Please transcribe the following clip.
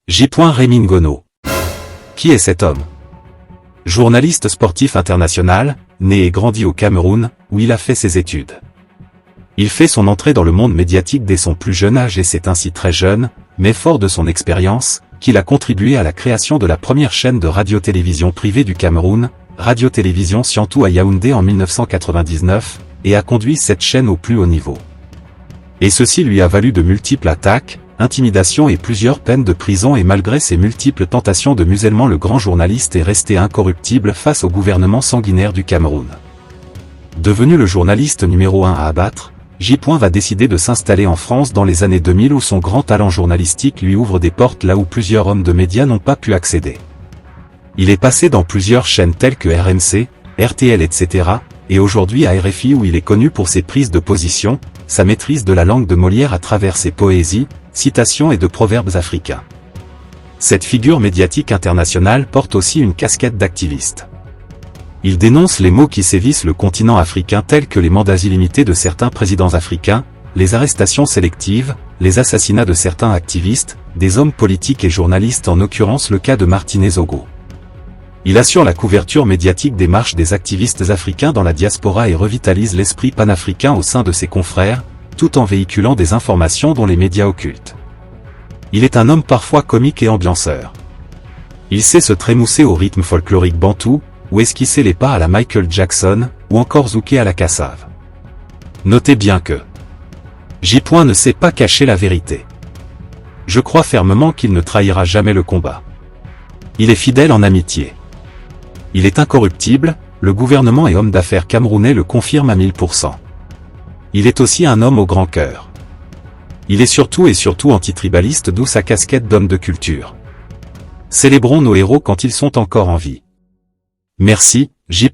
J. Rémy Ngono. Qui est cet homme? Journaliste sportif international, né et grandi au Cameroun, où il a fait ses études. Il fait son entrée dans le monde médiatique dès son plus jeune âge et c'est ainsi très jeune, mais fort de son expérience, qu'il a contribué à la création de la première chaîne de radio-télévision privée du Cameroun, Radio-Télévision Siantou à Yaoundé en 1999, et a conduit cette chaîne au plus haut niveau. Et ceci lui a valu de multiples attaques, intimidations et plusieurs peines de prison et malgré ses multiples tentations de musellement le grand journaliste est resté incorruptible face au gouvernement sanguinaire du Cameroun. Devenu le journaliste numéro 1 à abattre, J. va décider de s'installer en France dans les années 2000 où son grand talent journalistique lui ouvre des portes là où plusieurs hommes de médias n'ont pas pu accéder. Il est passé dans plusieurs chaînes telles que RMC, RTL etc., et aujourd'hui à RFI où il est connu pour ses prises de position, sa maîtrise de la langue de Molière à travers ses poésies, citations et de proverbes africains. Cette figure médiatique internationale porte aussi une casquette d'activiste. Il dénonce les maux qui sévissent le continent africain tels que les mandats illimités de certains présidents africains, les arrestations sélectives, les assassinats de certains activistes, des hommes politiques et journalistes en l'occurrence le cas de Martinez Ogo. Il assure la couverture médiatique des marches des activistes africains dans la diaspora et revitalise l'esprit panafricain au sein de ses confrères, tout en véhiculant des informations dont les médias occultent. Il est un homme parfois comique et ambianceur. Il sait se trémousser au rythme folklorique bantou, ou esquisser les pas à la Michael Jackson, ou encore zouker à la cassave. Notez bien que J. ne sait pas cacher la vérité. Je crois fermement qu'il ne trahira jamais le combat. Il est fidèle en amitié. Il est incorruptible, le gouvernement et hommes d'affaires camerounais le confirment à 1000%. Il est aussi un homme au grand cœur. Il est surtout antitribaliste d'où sa casquette d'homme de culture. Célébrons nos héros quand ils sont encore en vie. Merci, J.